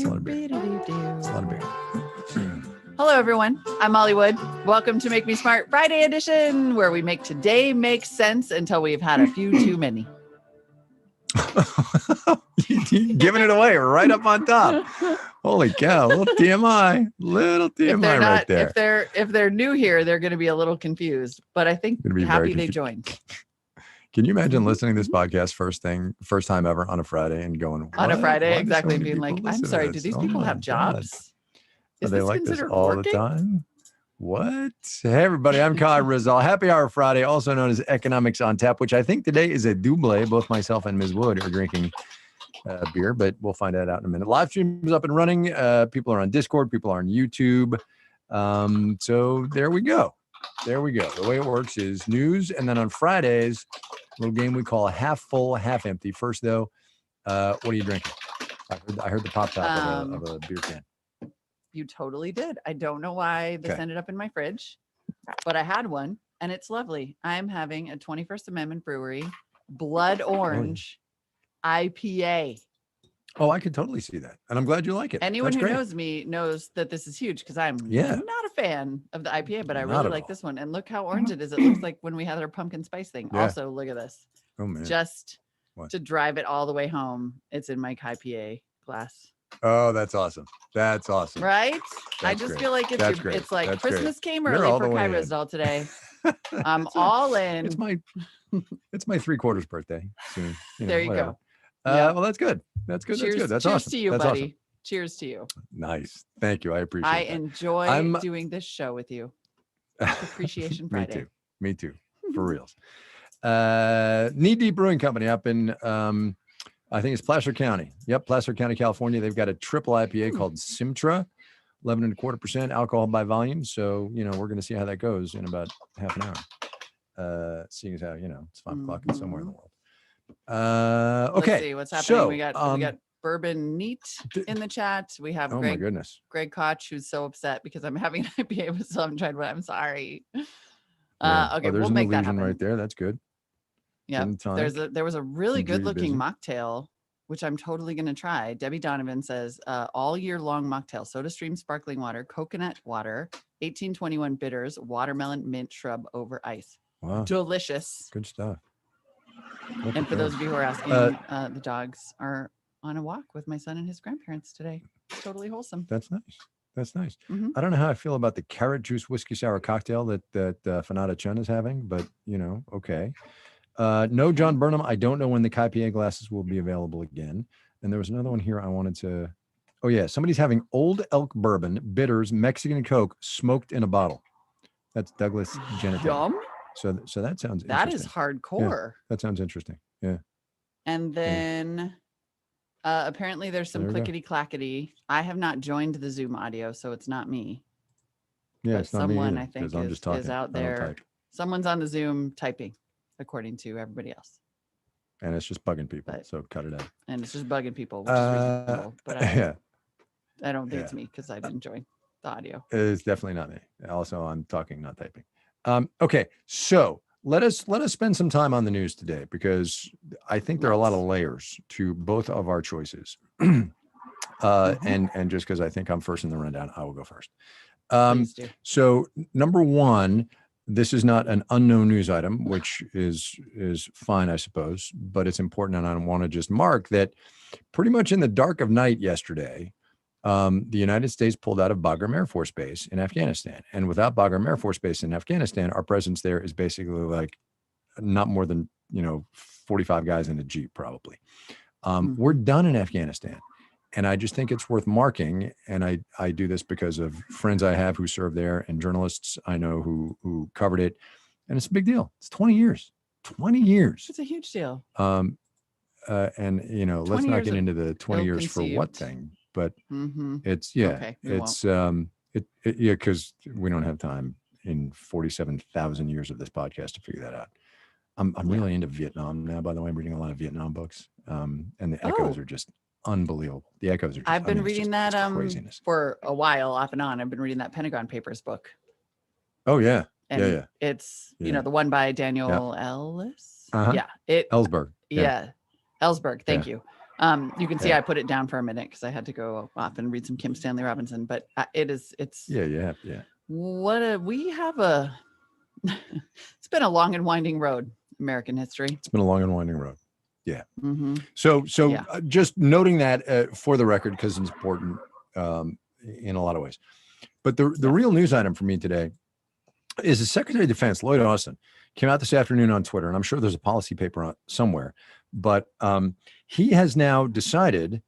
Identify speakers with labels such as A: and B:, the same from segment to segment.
A: It's a lot of beer. It's a lot of beer.
B: Hello, everyone. I'm Molly Wood. Welcome to Make Me Smart Friday edition, where we make today make sense until we've had a few too many.
A: Giving it away right up on top. Holy cow! Little TMI right there.
B: If they're new here, they're going to be a little confused, but I think happy they joined.
A: Can you imagine listening to this podcast first time ever on a Friday and going, what?
B: On a Friday,
A: Why
B: exactly,
A: so
B: being like, I'm sorry, do these people have jobs?
A: Are they like this all the time? What? Hey, everybody, I'm Kai Ryssdal. Happy Hour Friday, also known as Economics on Tap, which I think today is a double. Both myself and Ms. Wood are drinking beer, but we'll find that out in a minute. Live stream is up and running. People are on Discord. People are on YouTube. So there we go. The way it works is news, and then on Fridays, a little game we call half full, half empty. First, though, what are you drinking? I heard the pop top of a beer can.
B: You totally did. I don't know why this ended up in my fridge, but I had one, and it's lovely. I'm having a 21st Amendment Brewery Blood Orange IPA.
A: Oh, I could totally see that. And I'm glad you like it.
B: Anyone who knows me knows that this is huge because I'm not a fan of the IPA, but I really like this one. And look how orange it is. It looks like when we had our pumpkin spice thing. Yeah. Also, look at this. Oh, man. Just to drive it all the way home, it's in my IPA glass.
A: Oh, that's awesome. That's awesome.
B: Right? I just feel like it's like Christmas came early for Kai Ryssdal today. I'm all in.
A: It's my 3/4 birthday soon.
B: There you go.
A: Well, that's good. That's good.
B: Cheers,
A: that's
B: cheers
A: awesome.
B: To you,
A: that's
B: buddy.
A: Awesome.
B: Cheers to you.
A: Nice. Thank you. I appreciate it.
B: I enjoy doing this show with you. Appreciation Friday.
A: Me too. For reals. Knee Deep Brewing Company up in, I think it's Placer County. Yep. Placer County, California. They've got a triple IPA called Simtra, 11.25% alcohol by volume. So, we're going to see how that goes in about half an hour. Seeing as how, it's 5 o'clock and somewhere in the world. Okay.
B: Let's see what's happening. We got Bourbon Neat in the chat. We have Greg Koch, who's so upset because I'm having an IPA with some tried, but I'm sorry. Okay,
A: there's
B: we'll make that happen
A: right there. That's good.
B: Yeah. There was a really good looking mocktail, which I'm totally going to try. Debbie Donovan says, all year long mocktail, SodaStream sparkling water, coconut water, 1821 bitters, watermelon, mint, shrub over ice.
A: Wow.
B: Delicious.
A: Good stuff.
B: And for those of you who are asking, the dogs are on a walk with my son and his grandparents today. Totally wholesome.
A: That's nice. Mm-hmm. I don't know how I feel about the carrot juice whiskey sour cocktail that Fanata Chun is having, but okay. No John Burnham. I don't know when the IPA glasses will be available again. And there was another one here I wanted to. Oh yeah, somebody's having Old Elk bourbon, bitters, Mexican Coke, smoked in a bottle. That's Douglas Genital.
B: Yum.
A: So that sounds
B: that is hardcore.
A: Yeah, that sounds interesting. Yeah.
B: And then apparently there's some clickety clackety. I have not joined the Zoom audio, so it's not me.
A: Yeah,
B: but
A: it's not
B: someone
A: me
B: I think
A: is
B: out there. Someone's on the Zoom typing, according to everybody else.
A: And it's just bugging people, so cut it out.
B: And it's just bugging people, which is reasonable. But I don't think it's me because I didn't join the audio.
A: It's definitely not me. Also, I'm talking, not typing. Okay, so let us spend some time on the news today because I think there are a lot of layers to both of our choices. And just because I think I'm first in the rundown, I will go first. So number one, this is not an unknown news item, which is fine, I suppose, but it's important, and I want to just mark that pretty much in the dark of night yesterday, the United States pulled out of Bagram Air Force Base in Afghanistan. And without Bagram Air Force Base in Afghanistan, our presence there is basically like not more than, 45 guys in a Jeep, probably. We're done in Afghanistan. And I just think it's worth marking. And I do this because of friends I have who served there and journalists I know who covered it. And it's a big deal. It's 20 years. 20 years.
B: It's a huge deal.
A: And, let's not get into the 20 years for what thing. But it's because we don't have time in 47,000 years of this podcast to figure that out. I'm really into Vietnam now. By the way, I'm reading a lot of Vietnam books, and the echoes are just unbelievable. The echoes are.
B: I've been reading that for a while, off and on. I've been reading that Pentagon Papers book.
A: Oh yeah,
B: and it's the one by Daniel Ellis.
A: Ellsberg.
B: Ellsberg. Thank you. You can see I put it down for a minute because I had to go off and read some Kim Stanley Robinson, but it's it's been a long and winding road, American history.
A: It's been a long and winding road. Yeah. Mm-hmm. So just noting that for the record, because it's important in a lot of ways. But the real news item for me today is the Secretary of Defense, Lloyd Austin, came out this afternoon on Twitter, and I'm sure there's a policy paper on somewhere, but he has now decided,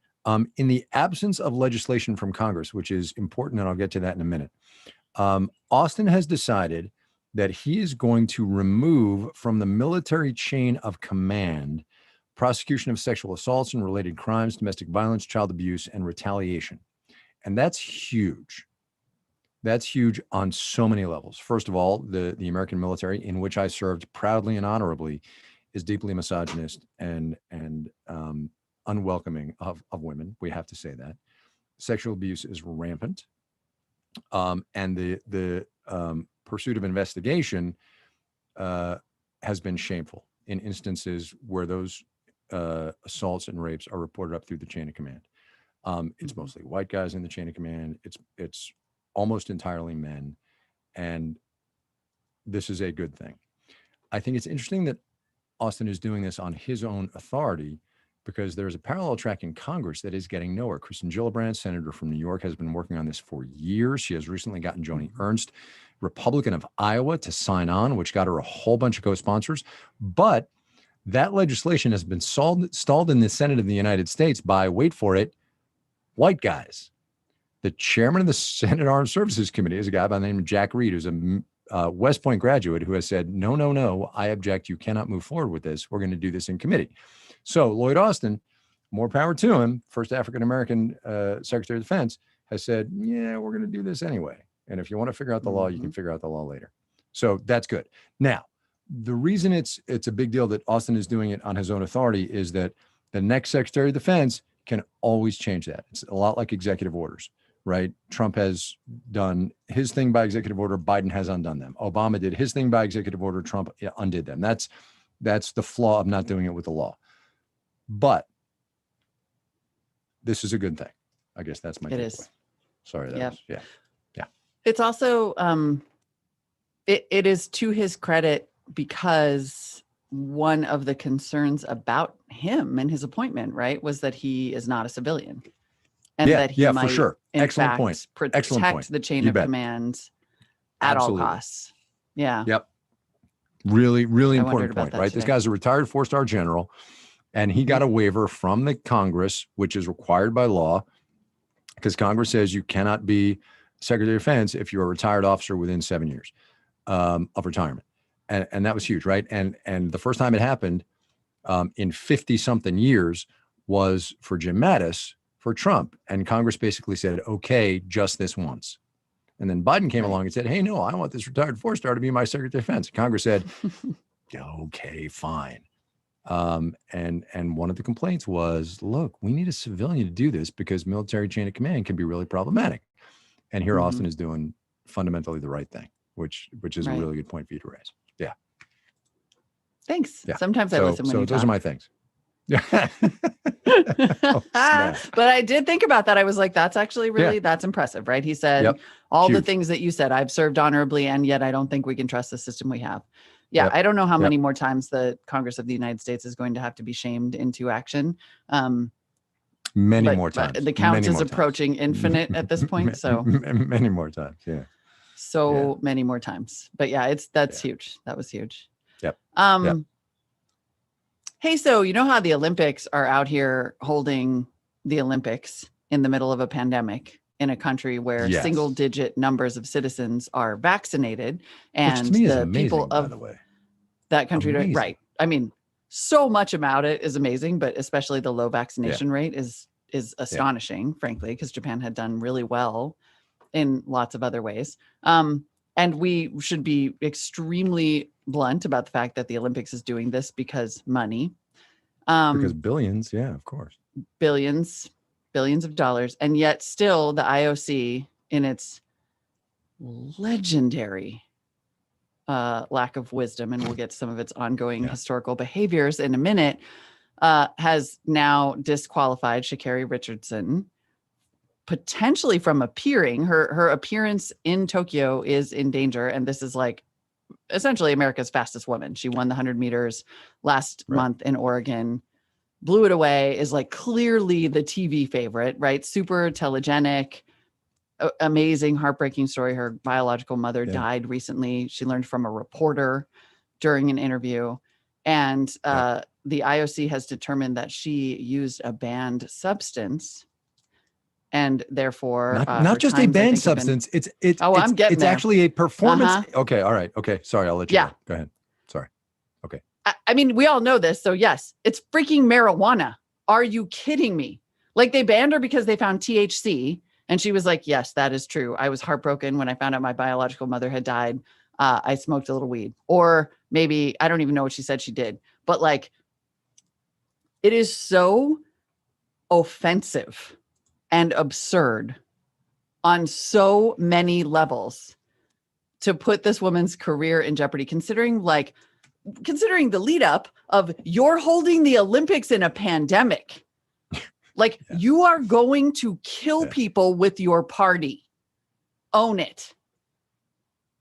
A: in the absence of legislation from Congress, which is important, and I'll get to that in a minute, Austin has decided that he is going to remove from the military chain of command prosecution of sexual assaults and related crimes, domestic violence, child abuse, and retaliation. And that's huge. That's huge on so many levels. First of all, the American military, in which I served proudly and honorably, is deeply misogynist and unwelcoming of women. We have to say that. Sexual abuse is rampant. And the pursuit of investigation has been shameful in instances where those assaults and rapes are reported up through the chain of command. It's mostly white guys in the chain of command. It's almost entirely men. And this is a good thing. I think it's interesting that Austin is doing this on his own authority, because there's a parallel track in Congress that is getting nowhere. Kristen Gillibrand, senator from New York, has been working on this for years. She has recently gotten Joni Ernst, Republican of Iowa, to sign on, which got her a whole bunch of co-sponsors. But that legislation has been stalled in the Senate of the United States by, wait for it, white guys. The chairman of the Senate Armed Services Committee is a guy by the name of Jack Reed, who's a West Point graduate, who has said, no, I object. You cannot move forward with this. We're going to do this in committee. So Lloyd Austin, more power to him, first African-American Secretary of Defense, has said, yeah, we're going to do this anyway. And if you want to figure out the law, you can figure out the law later. So that's good. Now, the reason it's a big deal that Austin is doing it on his own authority is that the next Secretary of Defense can always change that. It's a lot like executive orders, right? Trump has done his thing by executive order. Biden has undone them. Obama did his thing by executive order. Trump undid them. That's the flaw of not doing it with the law. But this is a good thing. I guess that's my takeaway. It is. Sorry. Yeah.
B: It's also, it is to his credit, because one of the concerns about him and his appointment, right, was that he is not a civilian. And that he might,
A: for sure.
B: Excellent point. Protect the chain of command at all costs. Yeah.
A: Yep. Really, really important point, right? Today. This guy's a retired 4-star general, and he got a waiver from the Congress, which is required by law, because Congress says you cannot be Secretary of Defense if you're a retired officer within 7 years of retirement. And that was huge, right? And the first time it happened in 50-something years was for Jim Mattis for Trump. And Congress basically said, okay, just this once. And then Biden came along and said, hey, no, I want this retired 4-star to be my Secretary of Defense. Congress said, okay, fine. And one of the complaints was, look, we need a civilian to do this because military chain of command can be really problematic. And here Austin is doing fundamentally the right thing, which is a really good point for you to raise. Yeah.
B: Thanks. Yeah. Sometimes I listen when you
A: those
B: talk.
A: Are my things.
B: But I did think about that. I was like, that's actually really, that's impressive, right? He said all the things that you said. I've served honorably, and yet I don't think we can trust the system we have. Yeah. I don't know how many more times the Congress of the United States is going to have to be shamed into action.
A: Many more times.
B: The count is approaching infinite at this point. So
A: many more times. Yeah.
B: So many more times. But that's huge. That was huge.
A: Yep.
B: Hey, so you know how the Olympics are out here holding the Olympics in the middle of a pandemic in a country where single digit numbers of citizens are vaccinated, and
A: the amazing,
B: people of that country, right? I mean, so much about it is amazing, but especially the low vaccination rate is astonishing, frankly, because Japan had done really well in lots of other ways. And we should be extremely blunt about the fact that the Olympics is doing this because money.
A: Because billions, of course.
B: Billions of dollars. And yet still the IOC, in its legendary lack of wisdom, and we'll get to some of its ongoing historical behaviors in a minute, has now disqualified Sha'Carri Richardson, potentially from appearing. Her appearance in Tokyo is in danger. And this is like essentially America's fastest woman. She won the 100 meters last month in Oregon, blew it away, is like clearly the TV favorite, right? Super telegenic, amazing, heartbreaking story. Her biological mother died recently. She learned from a reporter during an interview. And the IOC has determined that she used a banned substance, and therefore
A: not just a banned substance. It's actually a performance. Okay. All right. Okay. Sorry. I'll let you go ahead. Sorry. Okay.
B: I mean, we all know this. So yes, it's freaking marijuana. Are you kidding me? Like, they banned her because they found THC, and she was like, yes, that is true. I was heartbroken when I found out my biological mother had died. I smoked a little weed, or maybe, I don't even know what she said she did, but like, it is so offensive and absurd on so many levels to put this woman's career in jeopardy, considering the lead up of you're holding the Olympics in a pandemic. Like, you are going to kill people with your party. Own it.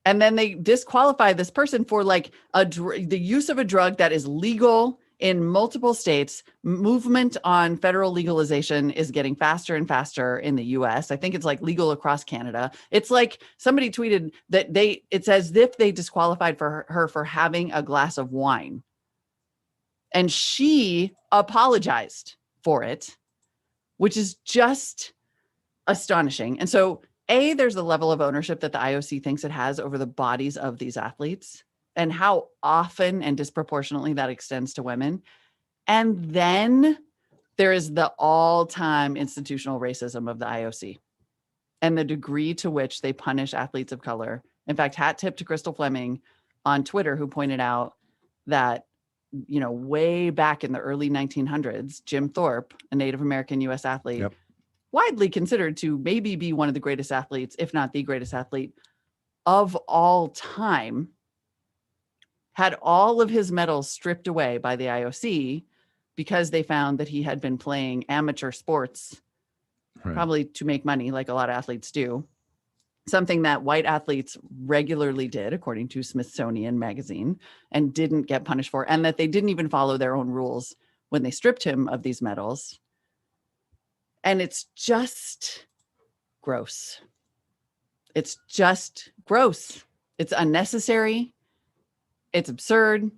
B: And then they disqualify this person for like the use of a drug that is legal in multiple states. Movement on federal legalization is getting faster and faster in the US. I think it's like legal across Canada. It's like somebody tweeted that it's as if they disqualified her for having a glass of wine. And she apologized for it, which is just astonishing. And so, there's the level of ownership that the IOC thinks it has over the bodies of these athletes, and how often and disproportionately that extends to women. And then there is the all-time institutional racism of the IOC and the degree to which they punish athletes of color. In fact, hat tip to Crystal Fleming on Twitter, who pointed out that, way back in the early 1900s, Jim Thorpe, a Native American U.S. athlete, widely considered to maybe be one of the greatest athletes, if not the greatest athlete of all time, had all of his medals stripped away by the IOC because they found that he had been playing amateur sports, probably to make money, like a lot of athletes do. Something that white athletes regularly did, according to Smithsonian Magazine, and didn't get punished for, and that they didn't even follow their own rules when they stripped him of these medals. And it's just gross. It's just gross. It's unnecessary. It's absurd.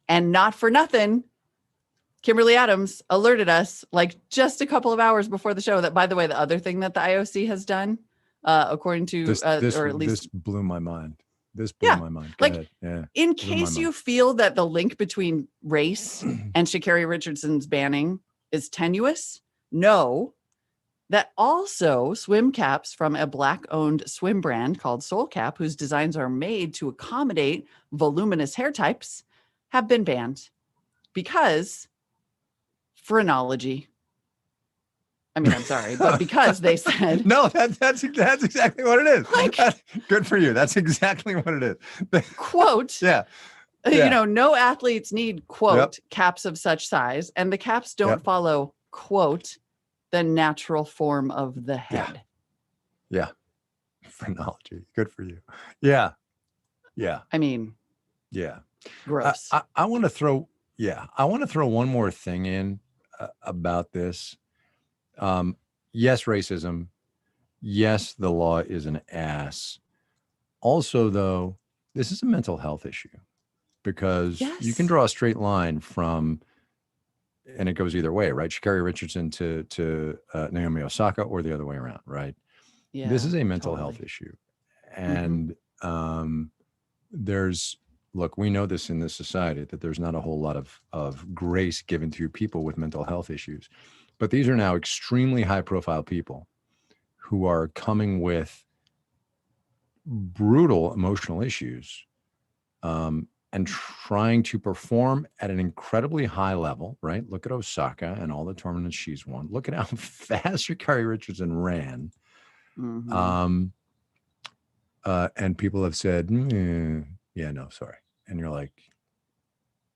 B: And not for nothing, Kimberly Adams alerted us like just a couple of hours before the show that, by the way, the other thing that the IOC has done, according to, or at least,
A: this blew my mind. This blew my mind. Go ahead. Yeah.
B: In case you feel that the link between race and Sha'Carri Richardson's banning is tenuous, know that also swim caps from a Black-owned swim brand called Soul Cap, whose designs are made to accommodate voluminous hair types, have been banned because phrenology. I mean, I'm sorry, but because they said
A: no, that's exactly what it is. Like, good for you. That's exactly what it is.
B: Quote. No athletes need, quote, caps of such size, and the caps don't follow, quote, the natural form of the head.
A: Yeah. Phrenology. Good for you. Yeah.
B: I mean, gross.
A: I want to throw one more thing in about this. Yes, racism. Yes, the law is an ass. Also, though, this is a mental health issue, because you can draw a straight line from, and it goes either way, right? Sha'Carri Richardson to Naomi Osaka, or the other way around, right? Yeah, this is a mental health issue. And look, we know this in this society, that there's not a whole lot of grace given to people with mental health issues. But these are now extremely high profile people who are coming with brutal emotional issues, and trying to perform at an incredibly high level, right? Look at Osaka and all the tournaments she's won. Look at how fast Sha'Carri Richardson ran. And people have said, yeah, no, sorry. And you're like,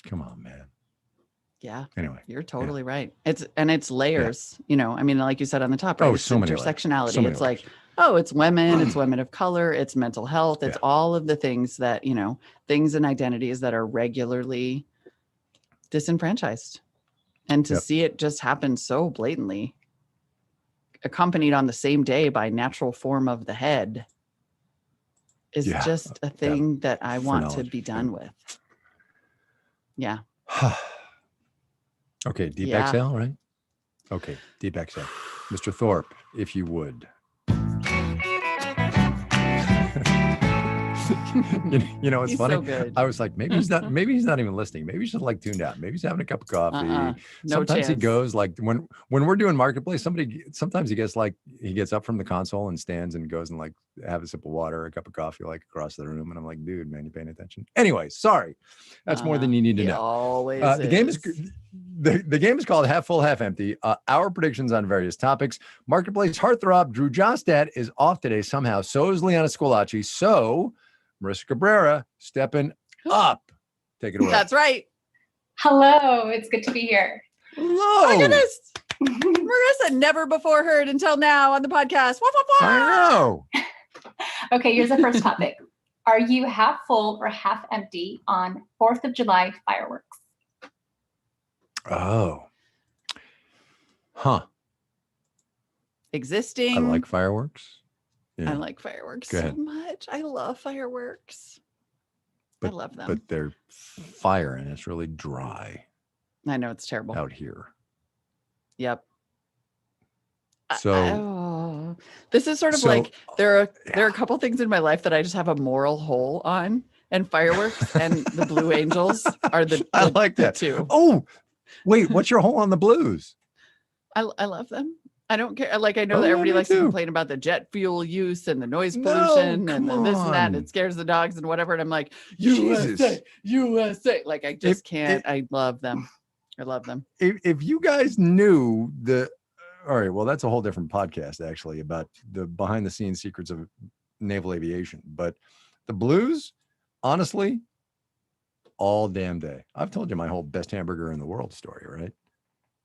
A: come on, man.
B: Yeah.
A: Anyway,
B: you're totally right. It's layers, I mean, like you said on the top, right?
A: Oh,
B: It's
A: so many
B: intersectionality.
A: So many
B: it's
A: layers.
B: like, oh, it's women of color, it's mental health, it's all of the things that, things and identities that are regularly disenfranchised. And to see it just happen so blatantly, accompanied on the same day by natural form of the head, is just a thing that I want to be done with. Yeah.
A: Okay, deep exhale, right? Okay, deep exhale. Mr. Thorpe, if you would. It's
B: He's
A: funny.
B: So good.
A: I was like, maybe he's not even listening. Maybe he's just like tuned out. Maybe he's having a cup of coffee.
B: No
A: Sometimes
B: chance.
A: he goes like when we're doing marketplace, sometimes he gets up from the console and stands and goes and like have a sip of water, or a cup of coffee, like across the room. And I'm like, dude, man, you paying attention? Anyway, sorry. That's more than you need to know.
B: Always
A: the game is the game is called Half Full, Half Empty. Our predictions on various topics. Marketplace heartthrob Drew Jostad is off today somehow. So is Liana Scolacci. So Marissa Cabrera stepping up. Take it away.
B: That's right.
C: Hello. It's good to be here.
A: Hello.
B: Oh my goodness. Marissa, never before heard until now on the podcast.
A: I know.
C: Okay, here's the first topic. Are you half full or half empty on 4th of July fireworks?
A: Oh. Huh.
B: Existing.
A: I like fireworks.
B: Yeah. I like fireworks so much. I love fireworks. I love them.
A: But they're fire and it's really dry.
B: I know, it's terrible.
A: Out here.
B: Yep.
A: So
B: this is sort of like there are a couple things in my life that I just have a moral hole on, and fireworks and the Blue Angels are the
A: I like that
B: too.
A: Oh, wait, what's your hole on the Blues?
B: I love them. I don't care. Like, I know that everybody likes to complain about the jet fuel use and the noise pollution and the this and that. And it scares the dogs and whatever. And I'm like, USA. Like, I just can't. I love them. I love them.
A: If you guys knew all right, well, that's a whole different podcast, actually, about the behind the scenes secrets of naval aviation. But the Blues, honestly, all damn day. I've told you my whole best hamburger in the world story, right?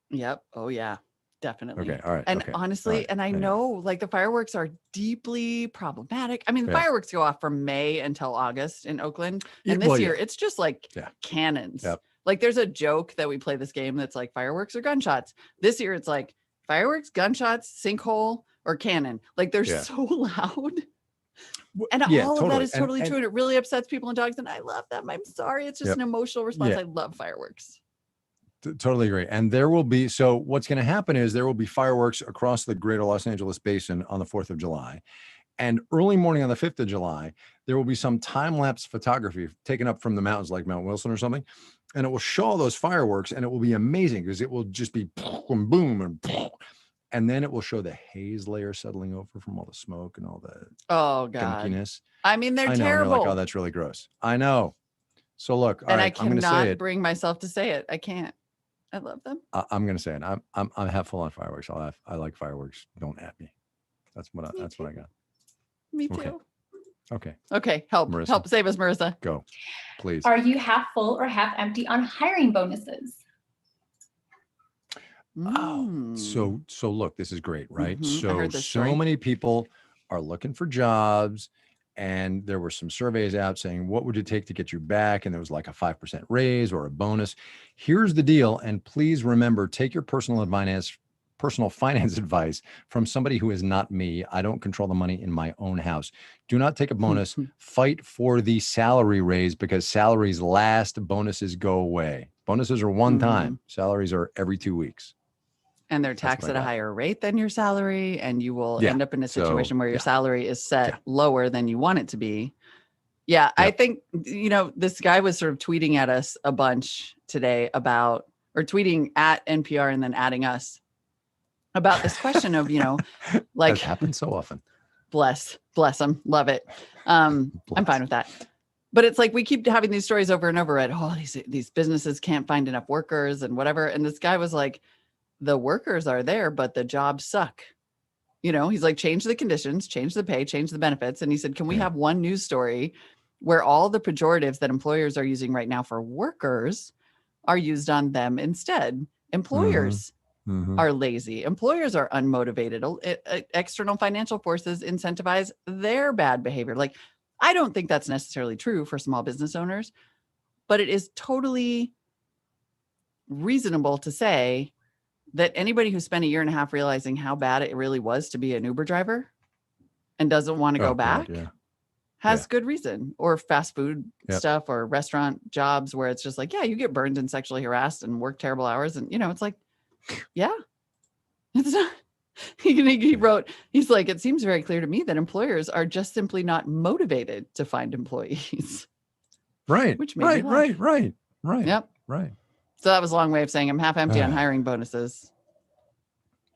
B: Yep. Oh, yeah. Definitely.
A: Okay. All right.
B: And honestly, and I know like the fireworks are deeply problematic. I mean, the fireworks go off from May until August in Oakland. And this year it's just like cannons.
A: Yep.
B: Like there's a joke that we play this game that's like fireworks or gunshots. This year it's like fireworks, gunshots, sinkhole, or cannon. Like they're so loud. And all of that is totally true. And it really upsets people and dogs. And I love them. I'm sorry. It's just an emotional response. I love fireworks.
A: Totally agree. And there will be, so what's going to happen is there will be fireworks across the greater Los Angeles basin on the 4th of July. And early morning on the 5th of July, there will be some time-lapse photography taken up from the mountains like Mount Wilson or something. And it will show all those fireworks and it will be amazing because it will just be boom, boom, and then it will show the haze layer settling over from all the smoke and all the gunkiness.
B: I mean, they're terrible.
A: And you're like, oh, that's really gross. I know. So look,
B: and I cannot bring myself to say it. I can't. I love them.
A: I'm going to say it. I'm half full on fireworks. I like fireworks. Don't at me. That's what I got.
B: Me too.
A: Okay.
B: Help.
A: Marissa.
B: Help save us, Marissa.
A: Go, please.
C: Are you half full or half empty on hiring bonuses?
A: Oh, so look, this is great, right? So many people are looking for jobs. And there were some surveys out saying, what would it take to get you back? And there was like a 5% raise or a bonus. Here's the deal. And please remember, take your personal finance advice from somebody who is not me. I don't control the money in my own house. Do not take a bonus. Fight for the salary raise because salaries last, bonuses go away. Bonuses are one time. Salaries are every 2 weeks.
B: And they're taxed at a higher rate than your salary. And you will end up in a situation where your salary is set lower than you want it to be. Yeah. I think, this guy was sort of tweeting at us a bunch today or tweeting at NPR and then adding us about this question of, like.
A: That happens so often.
B: Bless them. Love it. I'm fine with that. But it's like we keep having these stories over and over at, these businesses can't find enough workers and whatever. And this guy was like, the workers are there, but the jobs suck. He's like, change the conditions, change the pay, change the benefits. And he said, can we have one news story where all the pejoratives that employers are using right now for workers are used on them instead. Employers are lazy. Employers are unmotivated. External financial forces incentivize their bad behavior. Like, I don't think that's necessarily true for small business owners, but it is totally reasonable to say that anybody who spent a year and a half realizing how bad it really was to be an Uber driver and doesn't want to go back has good reason. Or fast food stuff or restaurant jobs where it's just like, yeah, you get burned and sexually harassed and work terrible hours. And, it's like, yeah, it's not. He wrote, he's like, it seems very clear to me that employers are just simply not motivated to find employees.
A: Right.
B: Which made me laugh.
A: Right.
B: Yep.
A: Right.
B: So that was a long way of saying I'm half empty on hiring bonuses.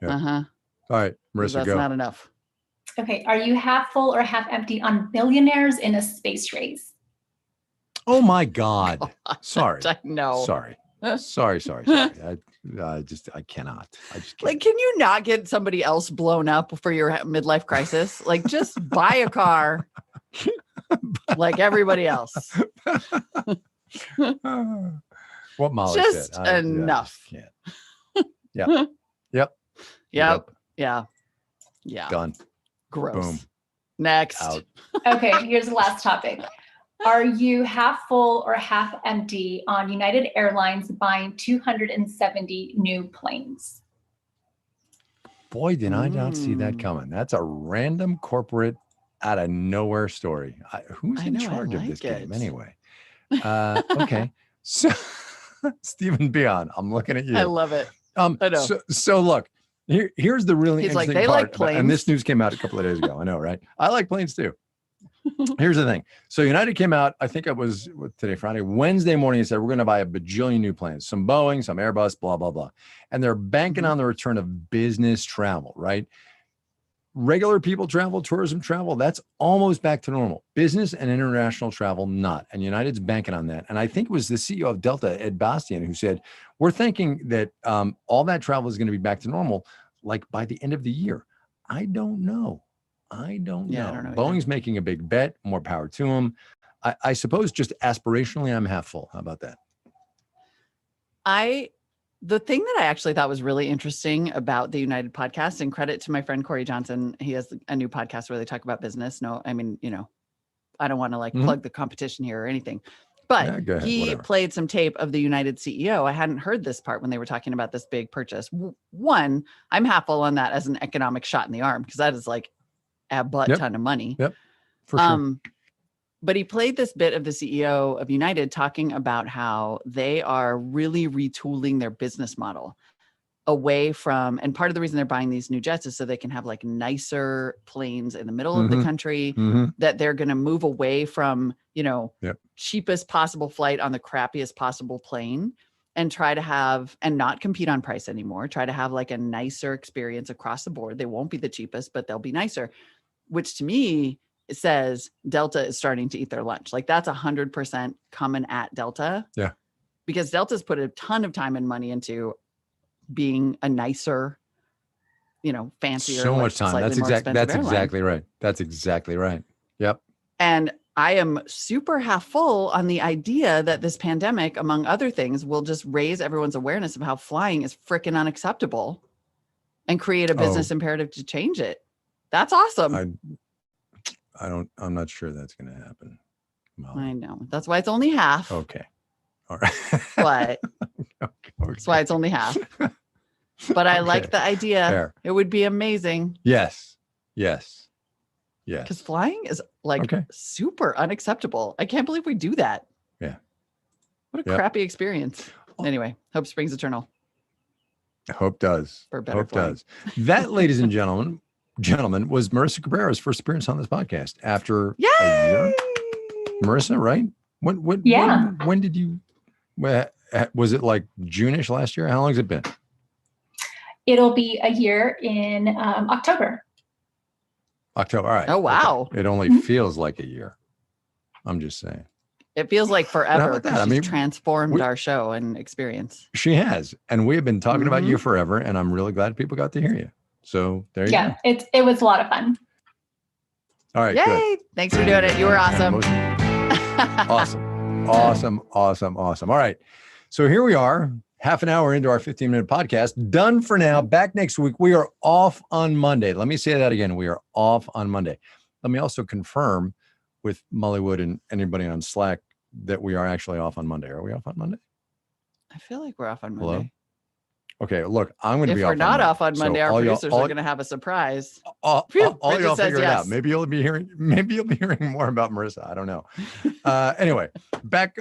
A: Yep. All right, Marissa,
B: that's
A: go.
B: not enough.
C: Okay. Are you half full or half empty on billionaires in a space race?
A: Oh my God. Sorry.
B: No.
A: Sorry. I cannot. I just can't.
B: Like, can you not get somebody else blown up for your midlife crisis? Like, just buy a car like everybody else.
A: What Molly
B: just
A: said.
B: Enough.
A: I can't. Yeah. Yep.
B: Yeah.
A: Done.
B: Gross.
A: Boom.
B: Next.
A: Out.
C: Okay, here's the last topic. Are you half full or half empty on United Airlines buying 270 new planes?
A: Boy, did I not see that coming. That's a random corporate out of nowhere story. Who's in charge of this game anyway? Okay. So Stephen Bion, I'm looking at you.
B: I love it. I know.
A: So look, here's the really
B: He's
A: interesting
B: like, they
A: part.
B: like planes.
A: And this news came out a couple of days ago. I know, right? I like planes too. Here's the thing. So United came out, I think it was today, Friday, Wednesday morning, and said, we're going to buy a bajillion new planes, some Boeing, some Airbus, blah, blah, blah. And they're banking on the return of business travel, right? Regular people travel, tourism travel, that's almost back to normal. Business and international travel, not. And United's banking on that. And I think it was the CEO of Delta, Ed Bastian, who said, we're thinking that all that travel is going to be back to normal, like by the end of the year. I don't know. I don't know. Boeing's making a big bet, more power to them. I suppose just aspirationally, I'm half full. How about that?
B: The thing that I actually thought was really interesting about the United podcast, and credit to my friend Corey Johnson, he has a new podcast where they talk about business. No, I mean, I don't want to plug the competition here or anything, but he played some tape of the United CEO. I hadn't heard this part when they were talking about this big purchase. One, I'm half full on that as an economic shot in the arm, because that is like a ton of money.
A: Yep. For sure.
B: But he played this bit of the CEO of United talking about how they are really retooling their business model away from, and part of the reason they're buying these new jets is so they can have like nicer planes in the middle of the country, that they're going to move away from, cheapest possible flight on the crappiest possible plane, and try to have, and not compete on price anymore, try to have like a nicer experience across the board. They won't be the cheapest, but they'll be nicer, which to me says Delta is starting to eat their lunch. Like, that's 100% coming at Delta.
A: Yeah.
B: Because Delta's put a ton of time and money into being a nicer, fancier,
A: so much time. That's exactly right. That's exactly right. Yep.
B: And I am super half full on the idea that this pandemic, among other things, will just raise everyone's awareness of how flying is freaking unacceptable and create a business imperative to change it. That's awesome.
A: I'm not sure that's going to happen, Molly.
B: I know. That's why it's only half.
A: Okay. All right.
B: But that's why it's only half. But I like the idea. Fair. It would be amazing.
A: Yes.
B: Because flying is super unacceptable. I can't believe we do that.
A: Yeah.
B: What a crappy experience. Anyway, hope springs eternal.
A: Hope does.
B: For better
A: hope
B: flying.
A: Does. That, ladies and gentlemen, was Marissa Cabrera's first appearance on this podcast after a year. Marissa, right? When did you? Was it like June-ish last year? How long has it been?
C: It'll be a year in October.
A: October. All right.
B: Oh wow!
A: Okay. It only feels like a year. I'm just saying.
B: It feels like forever. She's transformed our show and experience.
A: She has, and we have been talking about you forever, and I'm really glad people got to hear you. So there you go.
C: Yeah, it was a lot of fun.
A: All right.
B: Yay!
A: Good.
B: Thanks for doing it. You were awesome.
A: Awesome. All right. So here we are, half an hour into our 15-minute podcast. Done for now. Back next week. We are off on Monday. Let me say that again. We are off on Monday. Let me also confirm with Mollywood and anybody on Slack that we are actually off on Monday. Are we off on Monday?
B: I feel like we're off on Monday.
A: Hello? Okay, look, I'm going to be
B: off. If we're not off on Monday,
A: so
B: our producers are going to have a surprise.
A: All y'all figure it out. Maybe you'll be hearing more about Marissa. I don't know. Anyway, back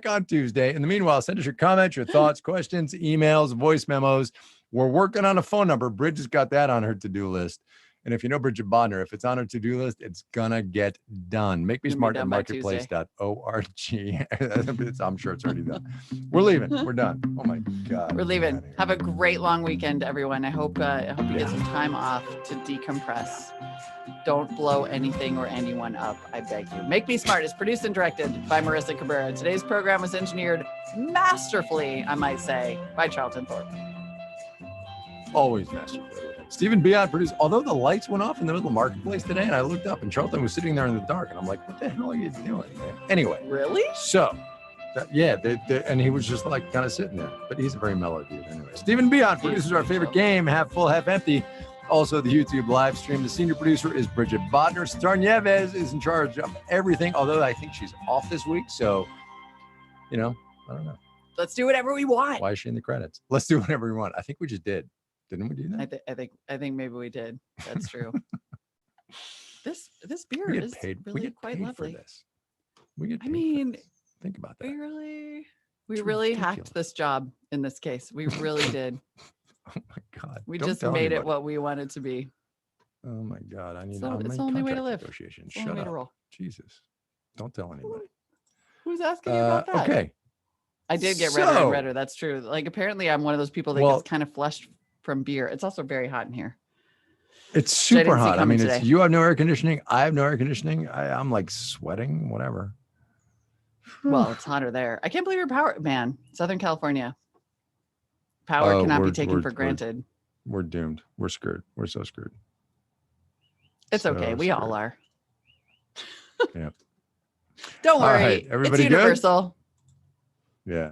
A: on Tuesday. In the meanwhile, send us your comments, your thoughts, questions, emails, voice memos. We're working on a phone number. Bridget has got that on her to-do list. And if you know Bridget Bodner, if it's on her to-do list, it's gonna get done. Make me smart at marketplace.org. I'm sure it's already done. We're leaving. We're done. Oh my God.
B: We're leaving. Have a great long weekend, everyone. I hope you get some time off to decompress. Don't blow anything or anyone up. I beg you. Make Me Smart is produced and directed by Marissa Cabrera. Today's program was engineered masterfully, I might say, by Charlton Thorpe.
A: Always masterfully. Stephen Biot produced, although the lights went off in the middle of Marketplace today, and I looked up and Charlton was sitting there in the dark, and I'm like, what the hell are you doing, man? Anyway.
B: Really?
A: So, and he was just like kind of sitting there, but he's a very mellow dude anyway. Stephen Biot produces our favorite game, Half Full, Half Empty. Also, the YouTube live stream. The senior producer is Bridget Bodner. Star Nieves is in charge of everything, although I think she's off this week. So, I don't know.
B: Let's do whatever we want.
A: Why is she in the credits? Let's do whatever we want. I think we just did. Didn't we do that?
B: I think maybe we did. That's true. This beer is really quite lovely.
A: For this. We get paid for this. Think about that.
B: We really hacked this job in this case. We really did.
A: Oh my God.
B: We just made it what we wanted to be.
A: Oh my God.
B: It's the only way to live.
A: Shut up. Jesus. Don't tell anybody.
B: Who's asking you about that?
A: Okay.
B: I did get redder and redder. That's true. Like apparently I'm one of those people that gets kind of flushed from beer. It's also very hot in here.
A: It's super hot. I mean, you have no air conditioning. I have no air conditioning. I'm like sweating, whatever.
B: Well, it's hotter there. I can't believe your power, man. Southern California. Power cannot be taken for granted.
A: We're doomed. We're screwed. We're so screwed.
B: It's okay. We all are.
A: Yeah.
B: Don't worry.
A: Right, everybody
B: it's universal.
A: Good? Yeah.